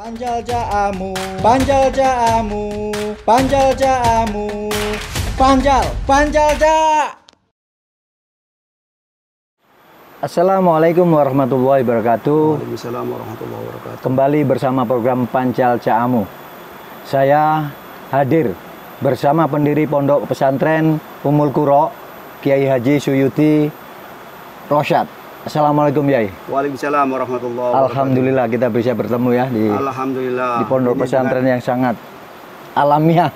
Panjal Jaamu, Panjal Jaamu, Panjal Jaamu, Panjal Ja. Assalamualaikum warahmatullahi wabarakatuh. Waalaikumsalam warahmatullahi wabarakatuh. Kembali bersama program Panjal Jaamu. Saya hadir bersama pendiri Pondok Pesantren Ummul Qura, Kiai Haji Suyuti Rosyad. Assalamualaikum Yai. Waalaikumsalam warahmatullahi wabarakatuh. Alhamdulillah kita bisa bertemu ya di pondok pesantren yang sangat alamiah,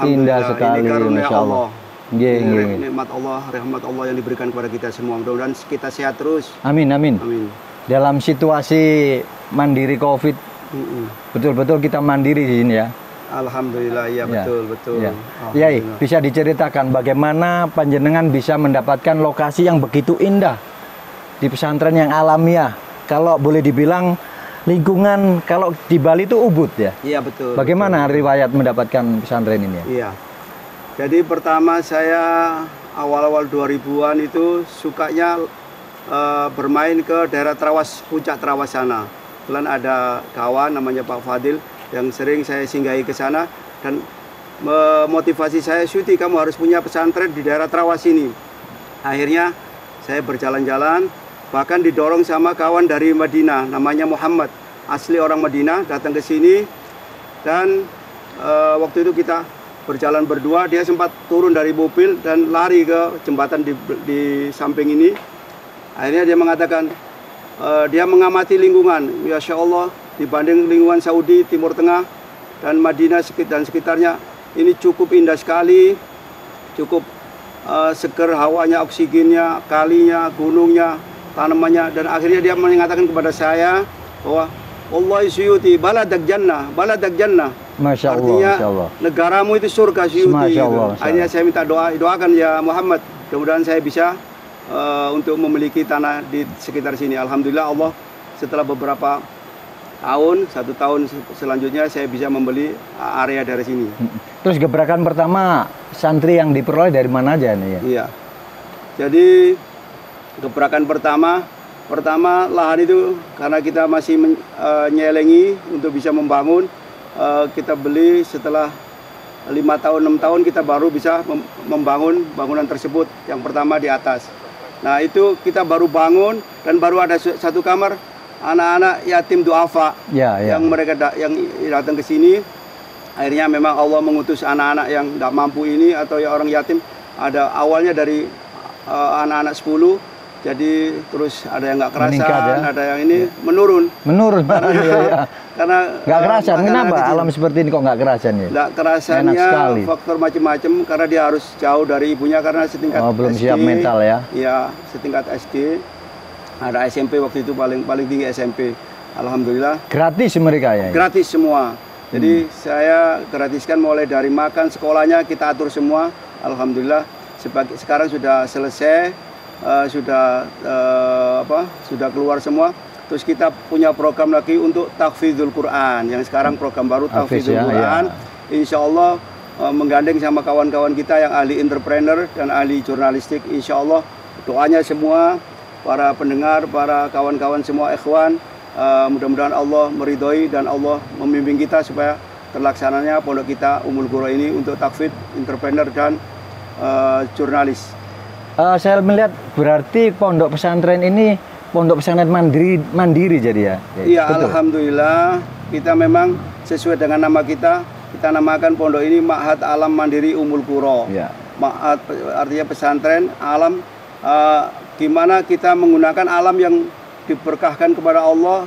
indah sekali, Masya Allah. Nikmat Allah, rahmat Allah yang diberikan kepada kita semua. Mudah-mudahan kita sehat terus. Amin, amin. Amin. Dalam situasi mandiri COVID, betul-betul kita mandiri di sini ya. Alhamdulillah, iya betul. Ya. Yai, bisa diceritakan bagaimana panjenengan bisa mendapatkan lokasi yang begitu indah di pesantren yang alamiah, kalau boleh dibilang lingkungan kalau di Bali itu Ubud ya. Iya betul. Bagaimana riwayat mendapatkan pesantren ini ya? Iya. Jadi pertama saya awal-awal 2000-an itu sukanya bermain ke daerah Trawas, puncak Trawas sana. Kebetulan ada kawan namanya Pak Fadil yang sering saya singgahi ke sana dan memotivasi saya, Syuti kamu harus punya pesantren di daerah Trawas ini. Akhirnya saya berjalan-jalan, bahkan didorong sama kawan dari Madinah, namanya Muhammad, asli orang Madinah, datang ke sini. Dan waktu itu kita berjalan berdua, dia sempat turun dari mobil dan lari ke jembatan di samping ini. Akhirnya dia mengatakan, dia mengamati lingkungan, Masya Allah, dibanding lingkungan Saudi, Timur Tengah, dan Madinah dan sekitarnya, ini cukup indah sekali, cukup seger hawanya, oksigennya, kalinya, gunungnya, tanamannya. Dan akhirnya dia mengatakan kepada saya bahwa Wallahi Suyuti baladak jannah, baladak jannah. Masya Allah, artinya Masya Allah, negaramu itu surga Suyuti. Masya Allah, Masya Allah. Akhirnya saya minta doakan ya Muhammad, mudah-mudahan saya bisa untuk memiliki tanah di sekitar sini. Alhamdulillah Allah setelah beberapa tahun, 1 tahun selanjutnya saya bisa membeli area dari sini. Terus gebrakan pertama santri yang diperoleh dari mana aja nih ya? Iya. Jadi gebrakan pertama lahan itu karena kita masih menyelengi untuk bisa membangun, kita beli setelah 5 tahun 6 tahun kita baru bisa membangun bangunan tersebut. Yang pertama di atas. Nah itu kita baru bangun dan baru ada 1 kamar anak-anak yatim duafa yang mereka yang datang ke sini. Akhirnya memang Allah mengutus anak-anak yang tidak mampu ini atau ya orang yatim. Ada awalnya dari anak-anak 10, jadi terus ada yang nggak kerasan, ya? Ada yang ini menurun karena nggak kerasan. Kenapa alam seperti ini kok nggak kerasan ya? Nggak kerasannya faktor macam-macam, karena dia harus jauh dari ibunya karena setingkat belum SD, siap mental ya? Iya, setingkat SD. Ada SMP waktu itu paling tinggi SMP. Alhamdulillah. Gratis mereka ya? Gratis semua. Jadi saya gratiskan mulai dari makan, sekolahnya kita atur semua. Alhamdulillah. Sekarang sudah selesai, sudah keluar semua. Terus kita punya program lagi untuk tahfidzul Quran. Yang sekarang program baru tahfidzul Quran. Insya Allah menggandeng sama kawan-kawan kita yang ahli entrepreneur dan ahli jurnalistik. Insya Allah doanya semua, para pendengar, para kawan-kawan semua ikhwan, mudah-mudahan Allah meridhoi dan Allah membimbing kita supaya terlaksananya pondok kita Ummul Qura ini untuk tahfidz, entrepreneur dan jurnalis. Saya melihat berarti pondok pesantren ini pondok pesantren mandiri jadi ya? Iya, alhamdulillah kita memang sesuai dengan nama kita namakan pondok ini Ma'had Alam Mandiri Ummul Qura. Ya. Ma'had artinya pesantren alam. Gimana kita menggunakan alam yang diberkahkan kepada Allah,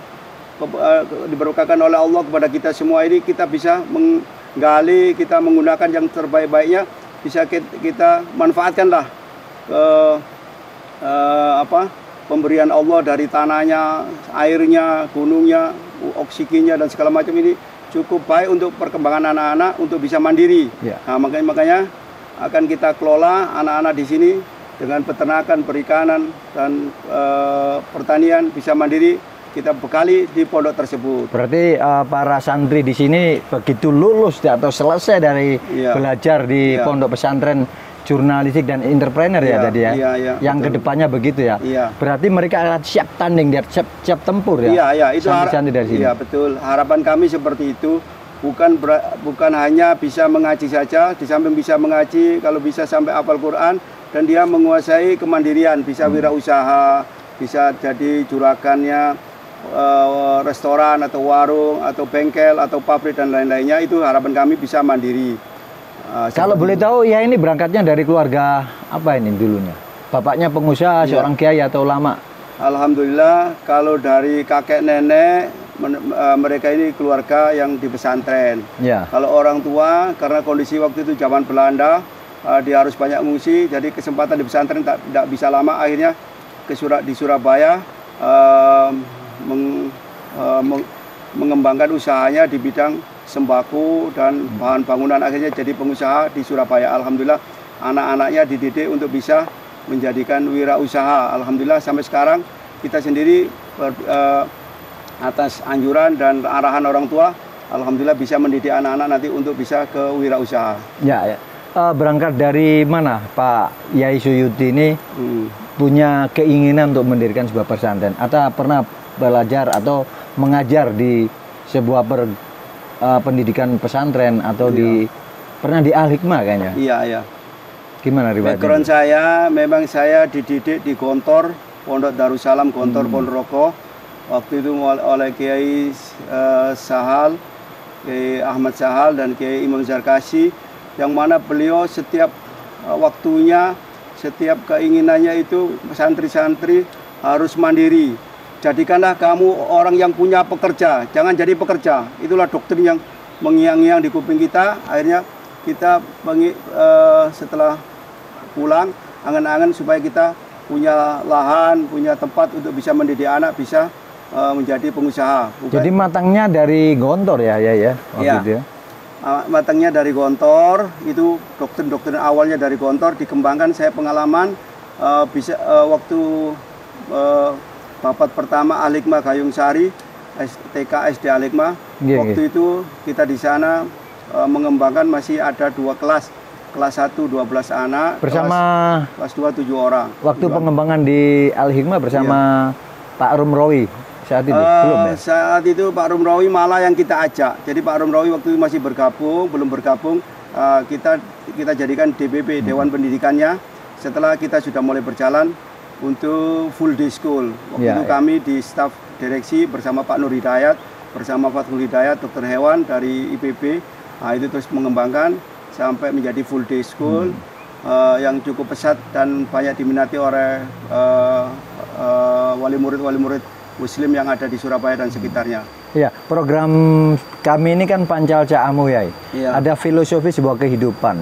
diberkahkan oleh Allah kepada kita semua ini, kita bisa menggali, kita menggunakan yang terbaik-baiknya, bisa kita manfaatkanlah pemberian Allah dari tanahnya, airnya, gunungnya, oksigennya dan segala macam ini cukup baik untuk perkembangan anak-anak untuk bisa mandiri. Ya. Nah, makanya akan kita kelola anak-anak di sini dengan peternakan, perikanan, dan pertanian bisa mandiri, kita bekali di pondok tersebut. Berarti para santri di sini begitu lulus atau selesai dari belajar di pondok pesantren jurnalistik dan entrepreneur ya Iya, tadi ya. iya, iya, Yang betul. kedepannya begitu ya. Iya. Berarti mereka akan siap tanding dan siap tempur ya. Iya, iya, itu santri-santri dari sini. Iya, betul. Harapan kami seperti itu. Bukan hanya bisa mengaji saja, di samping bisa mengaji, kalau bisa sampai hafal Quran dan dia menguasai kemandirian, bisa wirausaha, bisa jadi juragannya restoran atau warung atau bengkel atau pabrik dan lain-lainnya. Itu harapan kami bisa mandiri. Kalau boleh tahu ya ini berangkatnya dari keluarga apa ini dulunya? Bapaknya pengusaha, Iya. seorang kiai atau ulama? Alhamdulillah kalau dari kakek nenek mereka ini keluarga yang di pesantren. Ya. Kalau orang tua karena kondisi waktu itu zaman Belanda dia harus banyak mengungsi, jadi kesempatan di pesantren tidak bisa lama, akhirnya di Surabaya mengembangkan usahanya di bidang sembako dan bahan bangunan, akhirnya jadi pengusaha di Surabaya. Alhamdulillah anak-anaknya dididik untuk bisa menjadikan wirausaha. Alhamdulillah sampai sekarang kita sendiri atas anjuran dan arahan orang tua, alhamdulillah bisa mendidik anak-anak nanti untuk bisa ke wirausaha. Ya, ya. Berangkat dari mana Pak Yai Suyuti ini punya keinginan untuk mendirikan sebuah pesantren? Atau pernah belajar atau mengajar di sebuah pendidikan pesantren atau pernah di Al-Hikmah kayaknya? Iya, iya. Gimana riwayatnya? Background saya, memang saya dididik di Gontor, Pondok Darussalam, Gontor Ponorogo. Waktu itu oleh Kiai Sahal, Kiai Ahmad Sahal dan Kiai Imam Zarkasi, yang mana beliau setiap waktunya, setiap keinginannya itu santri-santri harus mandiri. Jadikanlah kamu orang yang punya pekerja, jangan jadi pekerja. Itulah doktrin yang mengiang-iang di kuping kita. Akhirnya kita setelah pulang, angan-angan supaya kita punya lahan, punya tempat untuk bisa mendidik anak, bisa menjadi pengusaha. Jadi matangnya dari Gontor ya, ya waktu Iya. itu ya. Matangnya dari Gontor, itu doktrin awalnya dari Gontor, dikembangkan. Saya pengalaman waktu babat pertama Al-Hikmah Gayung Sari, TK SD Al-Hikmah. Waktu itu kita di sana mengembangkan, masih ada 2 kelas. Kelas 1 12 anak, bersama kelas 2 7 orang. Waktu pengembangan di Al-Hikmah bersama Pak Rumrawi saat itu belum ya? Saat itu Pak Rumrawi malah yang kita ajak. Jadi Pak Rumrawi waktu itu masih belum bergabung. Kita jadikan DPP, Dewan Pendidikannya. Setelah kita sudah mulai berjalan untuk full day school. Waktu itu kami di staf direksi bersama Pak Nur Hidayat, bersama Fathul Hidayat, dokter hewan dari IPB. Nah, itu terus mengembangkan sampai menjadi full day school yang cukup pesat dan banyak diminati oleh wali murid Muslim yang ada di Surabaya dan sekitarnya. Iya, program kami ini kan Pancal Ca'amu ya. Iya. Ada filosofi sebuah kehidupan,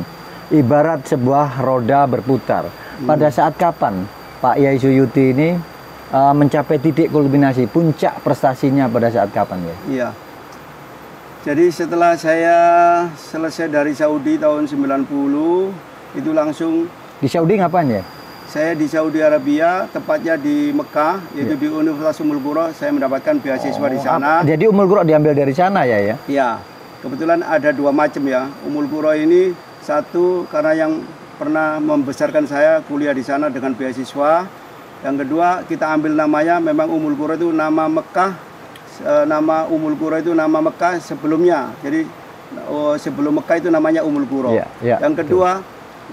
ibarat sebuah roda berputar. Pada saat kapan Pak Yai Suyuti ini mencapai titik kulminasi, puncak prestasinya pada saat kapan ya? Iya. Jadi setelah saya selesai dari Saudi tahun 90, itu langsung... Di Saudi ngapain ya? Saya di Saudi Arabia, tepatnya di Mekah, yaitu di Universitas Ummul Qura. Saya mendapatkan beasiswa di sana. Jadi Ummul Qura diambil dari sana ya? Iya, kebetulan ada 2 macam ya. Ummul Qura ini satu karena yang pernah membesarkan saya kuliah di sana dengan beasiswa. Yang kedua kita ambil namanya, memang Ummul Qura itu nama Mekah. Nama Ummul Qura itu nama Mekah sebelumnya. Jadi sebelum Mekah itu namanya Ummul Qura. Yang kedua,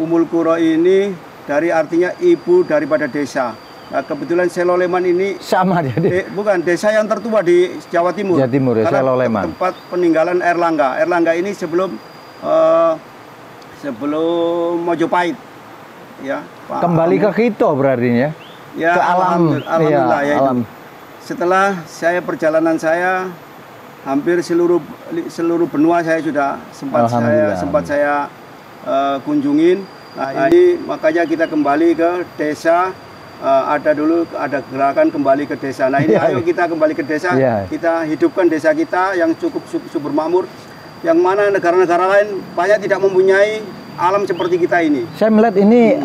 Ummul Qura ini dari artinya ibu daripada desa. Nah, kebetulan Seloleman ini sama jadi. Bukan desa yang tertua di Jawa Timur. Jawa Timur ya, Seloleman. Tempat peninggalan Erlangga. Erlangga ini sebelum Mojopahit. Ya. Kembali ke Kito berarti ya. Ya, ke alam. Alhamdulillah ya, alam. Setelah perjalanan saya hampir seluruh benua saya sudah sempat saya kunjungin. Nah, ini makanya kita kembali ke desa. Ada gerakan kembali ke desa. Nah, ini ayo kita kembali ke desa. Kita hidupkan desa kita yang cukup subur makmur, yang mana negara-negara lain banyak tidak mempunyai alam seperti kita ini. Saya melihat ini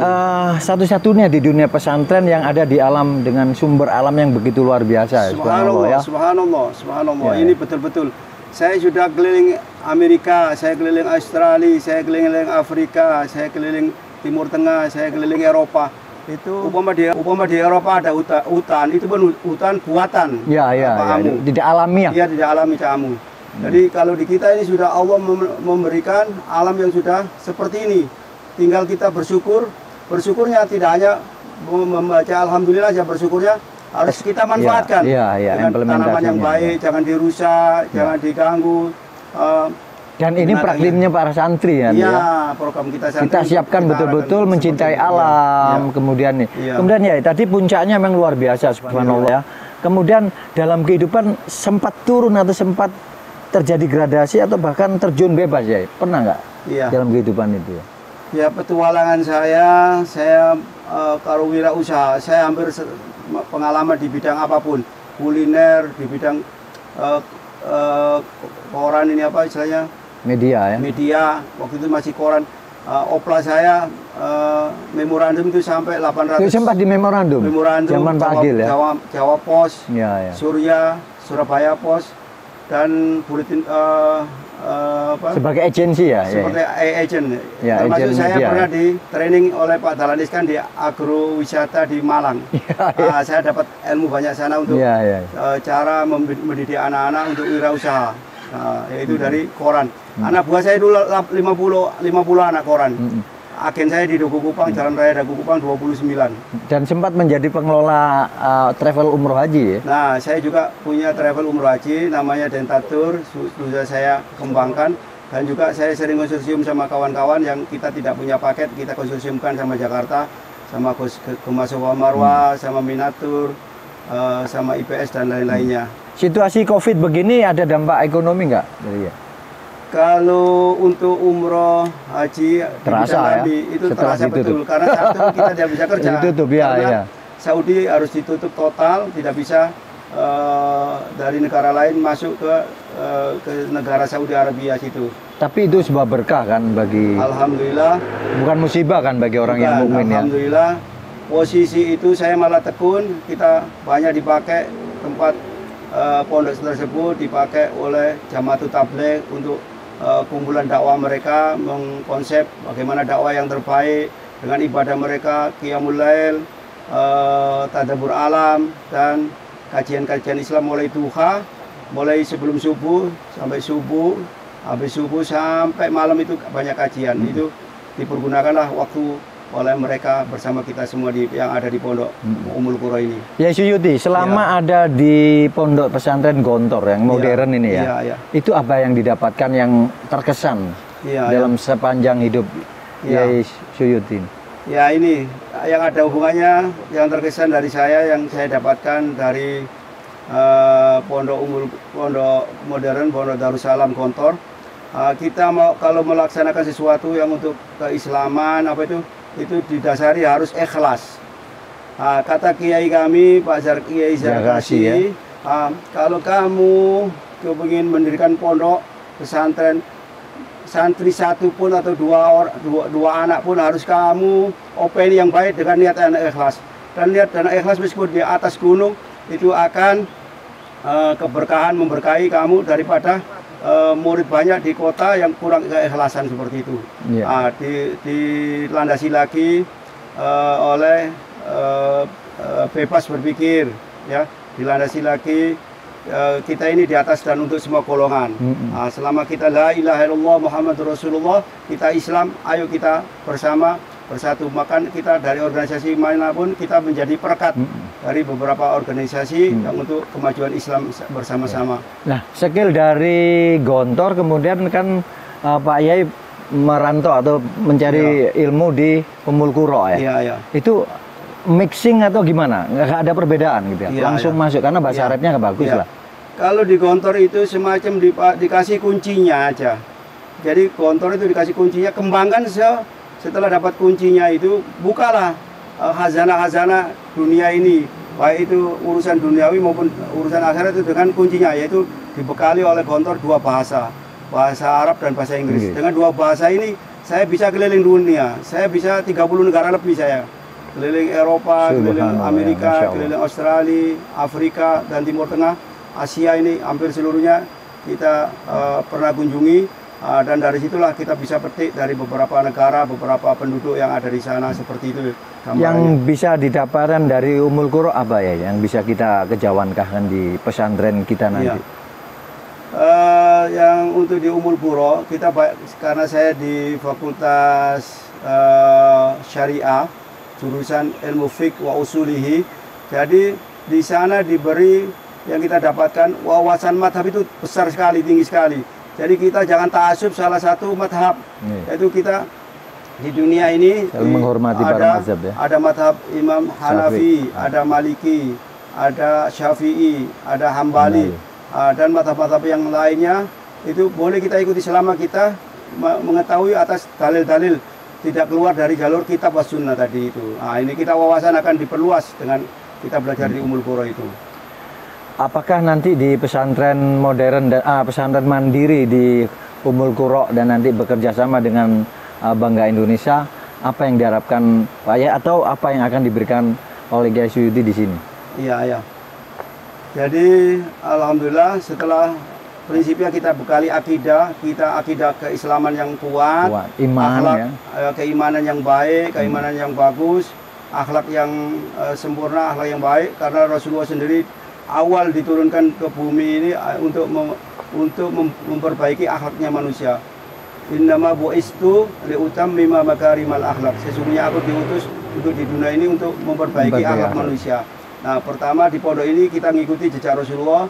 satu-satunya di dunia pesantren yang ada di alam dengan sumber alam yang begitu luar biasa. Subhanallah, ya. Subhanallah. Ini betul-betul. Saya sudah keliling Amerika, saya keliling Australia, saya keliling Afrika, saya keliling Timur Tengah, saya keliling Eropa. Itu Umpama di Eropa ada hutan, itu pun hutan buatan. ya, tidak alamiah. Iya, tidak alami Cak Amu. Jadi kalau di kita ini sudah Allah memberikan alam yang sudah seperti ini. Tinggal kita bersyukur. Bersyukurnya tidak hanya membaca alhamdulillah saja, bersyukurnya harus kita manfaatkan. Dengan tanaman yang baik, jangan dirusak, jangan diganggu. Dan ini praktiknya para santri ya. Iya, program kita santri. Kita siapkan betul-betul mencintai alam, kemudian nih. Kemudian ya tadi puncaknya memang luar biasa subhanallah ya. Kemudian dalam kehidupan sempat turun atau sempat terjadi gradasi atau bahkan terjun bebas ya. Pernah nggak? Dalam kehidupan itu ya. Ya, petualangan saya kalau wirausaha, saya hampir pengalaman di bidang apapun, kuliner, di bidang koran ini apa istilahnya? Media ya. Media, waktu itu masih koran. Opla saya memorandum itu sampai 800. Itu sempat di memorandum. Zaman Pak Agil ya. Jawa Pos, ya. Surya, Surabaya Pos, dan buletin sebagai agensi ya. Seperti agent. Ya, termasuk agent saya media, pernah di training oleh Pak Dahlan Iskan di agrowisata di Malang. Saya dapat ilmu banyak sana untuk cara mendidik anak-anak untuk wirausaha. Yaitu dari koran. Anak buah saya dulu 50 anak koran. Agen saya di Dago Kupang, Jalan Raya Dago Kupang 29. Dan sempat menjadi pengelola travel umroh haji ya? Nah, saya juga punya travel umroh haji, namanya Dentatur, sudah saya kembangkan. Dan juga saya sering konsorsium sama kawan-kawan yang kita tidak punya paket, kita konsorsiumkan sama Jakarta, sama Gemasowa Marwa, sama Minatur, sama IPS dan lain-lainnya. Situasi COVID begini ada dampak ekonomi nggak? Kalau untuk umroh haji terasa ya? Itu terasa betul karena satu kita tidak bisa kerja. Ditutup ya. Saudi harus ditutup total, tidak bisa dari negara lain masuk ke negara Saudi Arabia situ. Tapi itu sebuah berkah kan bagi. Alhamdulillah. Bukan musibah kan bagi orang yang mukmin ya. Alhamdulillah. Posisi itu saya malah tekun, kita banyak dipakai tempat pondok tersebut dipakai oleh Jamaatul Tabligh untuk kumpulan dakwah mereka, mengkonsep bagaimana dakwah yang terbaik dengan ibadah mereka, qiyamul lail, tadabbur alam, dan kajian-kajian Islam mulai duha, mulai sebelum subuh sampai subuh, habis subuh sampai malam itu banyak kajian. Itu dipergunakanlah waktu oleh mereka bersama kita semua yang ada di Pondok Ummul Qura ini. Ya Suyuti, selama ada di Pondok Pesantren Gontor yang modern ini ya, itu apa yang didapatkan yang terkesan dalam sepanjang hidup Yai Suyuti? Ya ini yang ada hubungannya, yang terkesan dari saya yang saya dapatkan dari Pondok Modern, Pondok Darussalam Gontor. Kita kalau melaksanakan sesuatu yang untuk keislaman itu didasari harus ikhlas. Kata kiai kami, Pak Kiai Zarkasi, kalau kamu ingin mendirikan pondok pesantren, santri satu pun atau dua anak pun harus kamu openi yang baik dengan niat dan ikhlas. Dan niat dan ikhlas meskipun di atas gunung itu akan keberkahan memberkahi kamu daripada murid banyak di kota yang kurang keikhlasan seperti itu. Dilandasi lagi oleh bebas berpikir, ya, dilandasi lagi kita ini di atas dan untuk semua golongan. Selama kita la ilaha illallah Muhammadur Rasulullah, kita Islam, ayo kita bersatu. Maka kita dari organisasi manapun kita menjadi perekat dari beberapa organisasi yang untuk kemajuan Islam bersama-sama. Nah, skill dari Gontor kemudian kan Pak Yai merantau atau mencari ilmu di Ummul Qura ya. Itu mixing atau gimana? Nggak ada perbedaan gitu ya? Langsung masuk karena bahasa Arabnya nggak bagus lah. Kalau di Gontor itu semacam dikasih kuncinya aja. Jadi Gontor itu dikasih kuncinya, kembangkan setelah dapat kuncinya itu, bukalah khazanah-khazanah dunia ini, baik itu urusan duniawi maupun urusan akhirat itu dengan kuncinya, yaitu dibekali oleh Gontor dua bahasa Arab dan bahasa Inggris. Dengan dua bahasa ini saya bisa keliling dunia, saya bisa 30 negara lebih, saya keliling Eropa, keliling Amerika, keliling Australia, Afrika, dan Timur Tengah, Asia ini hampir seluruhnya kita pernah kunjungi. Dan dari situlah kita bisa petik dari beberapa negara, beberapa penduduk yang ada di sana, seperti itu gambarannya. Yang bisa didapatkan dari Ummul Qura apa ya yang bisa kita kejawankahkan di pesantren kita nanti? Iya. Yang untuk di Ummul Qura kita, karena saya di Fakultas Syariah jurusan ilmu fiqh wa usulihi, jadi di sana diberi yang kita dapatkan wawasan madhab itu besar sekali, tinggi sekali. Jadi kita jangan ta'assub salah satu madhab, yaitu kita di dunia ini menghormati para mazhab ya. Ada madhab Imam Hanafi, ada Maliki, ada Syafi'i, ada Hambali, dan madhab-madhab yang lainnya itu boleh kita ikuti selama kita mengetahui atas dalil-dalil, tidak keluar dari jalur kitab was sunnah tadi itu. Nah, ini kita wawasan akan diperluas dengan kita belajar di Ummul Qura itu. Apakah nanti di pesantren modern dan pesantren mandiri di Ummul Qura dan nanti bekerja sama dengan Bangga Indonesia, apa yang diharapkan Pak Yai atau apa yang akan diberikan oleh Kiai Suyuti di sini? Iya, ya. Jadi alhamdulillah setelah prinsipnya kita bekali akidah, kita akidah keislaman yang kuat, iman, akhlak, ya. Keimanan yang baik, keimanan yang bagus, akhlak yang sempurna, akhlak yang baik, karena Rasulullah sendiri awal diturunkan ke bumi ini untuk memperbaiki akhlaknya manusia. Innama bu'istu liutammima makarimal akhlak. Sesungguhnya aku diutus untuk di dunia ini untuk memperbaiki akhlak manusia. Nah, pertama di pondok ini kita mengikuti jejak Rasulullah.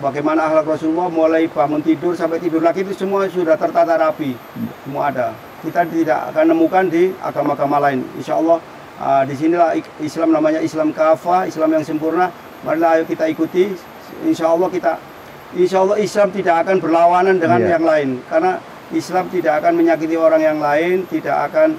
Bagaimana akhlak Rasulullah mulai bangun tidur sampai tidur lagi itu semua sudah tertata rapi, semua ada. Kita tidak akan nemukan di agama-agama lain. Insya Allah disinilah Islam, namanya Islam kafah, Islam yang sempurna. Marilah ayo kita ikuti. Insya Allah Islam tidak akan berlawanan dengan yang lain, karena Islam tidak akan menyakiti orang yang lain, tidak akan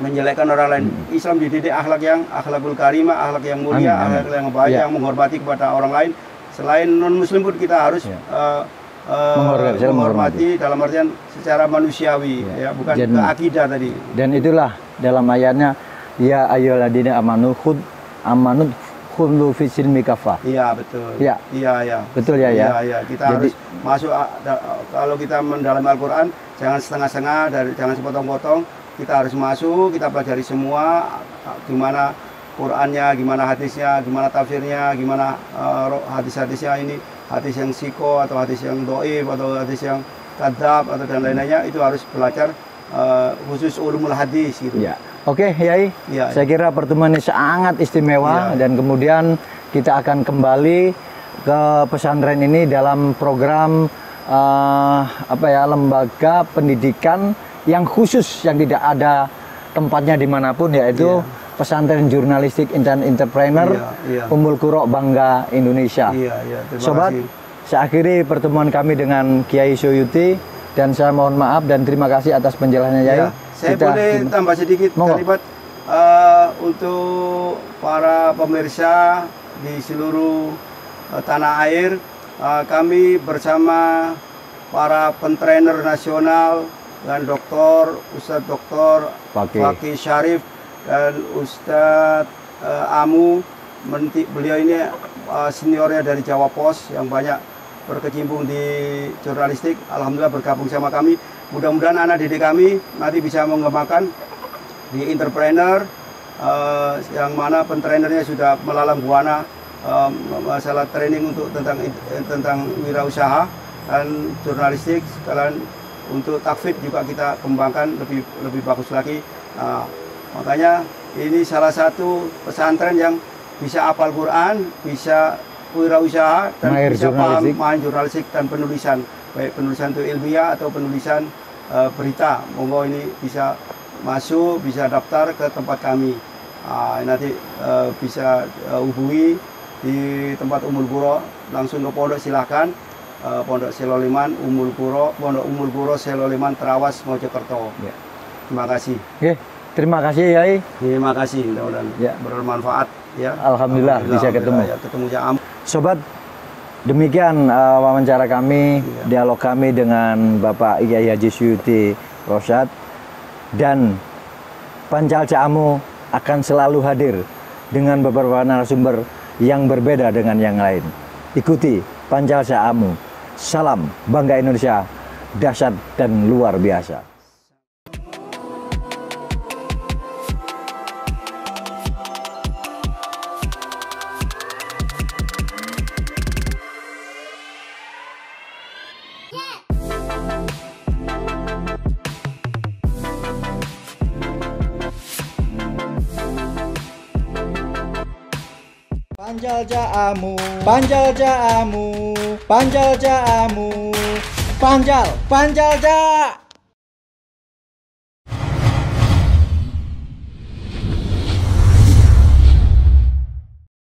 menjelekkan orang lain. Islam dididik akhlakul karimah, akhlak yang mulia, akhlak yang baik, yang menghormati kepada orang lain. Selain non muslim pun kita harus menghormati dalam artian secara manusiawi, ya, bukan ke akidah tadi. Dan itulah dalam ayatnya, ya ayyuhalladzina amanu khudhu fi silmi kafah. Iya, betul. Iya. Iya. Betul ya, ya. Iya. Kita harus masuk, kalau kita mendalami Al-Qur'an jangan setengah-setengah, jangan sepotong-potong. Kita harus masuk, kita pelajari semua, gimana Qur'annya, gimana hadisnya, gimana tafsirnya, gimana hadis-hadisnya ini, hadis yang siko atau hadis yang doib atau hadis yang kadzab atau dan lain-lainnya, itu harus belajar khusus ulumul hadis gitu. Ya. Oke, Yai. Ya, saya kira pertemuan ini sangat istimewa dan kemudian kita akan kembali ke pesantren ini dalam program lembaga pendidikan yang khusus yang tidak ada tempatnya dimanapun, yaitu pesantren jurnalistik entrepreneur Ummul Qura Bangga Indonesia. Sobat, saya akhiri pertemuan kami dengan Kiai Suyuti dan saya mohon maaf dan terima kasih atas penjelasannya, Yai. Saya boleh tambah sedikit kalimat untuk para pemirsa di seluruh tanah air. Kami bersama para pentrainer nasional dan Ustadz Dr. Fakih Syarif dan Ustadz Amu. Beliau ini seniornya dari Jawa Pos yang banyak berkecimpung di jurnalistik. Alhamdulillah bergabung sama kami. Mudah-mudahan anak didik kami nanti bisa mengembangkan di entrepreneur, yang mana pentrainernya sudah melalang buana masalah training untuk tentang wirausaha dan jurnalistik. Sekalian untuk takfid juga kita kembangkan lebih bagus lagi. Makanya ini salah satu pesantren yang bisa hafal Quran, bisa wirausaha dan bisa paham jurnalistik dan penulisan, baik penulisan itu ilmiah atau penulisan berita. Monggo ini bisa masuk, bisa daftar ke tempat kami. Nanti bisa hubungi di tempat Ummul Qura, langsung ke pondok silahkan. Pondok Seloleman Ummul Qura, Pondok Ummul Qura Seloleman Trawas Mojokerto. Ya. Terima kasih. Terima kasih, Yai. Terima kasih, mudah-mudahan bermanfaat. Ya. Alhamdulillah bisa ketemu. Ketemu Jam. Sobat, demikian wawancara kami, dialog kami dengan Bapak Kiai Haji Suyuti Rosyad, dan Pancal Caamu akan selalu hadir dengan beberapa narasumber yang berbeda dengan yang lain. Ikuti Pancal Caamu. Salam Bangga Indonesia, dahsyat dan luar biasa. Panjal Jaamu, Panjal Jaamu, Panjal Jaamu, Panjal Ja.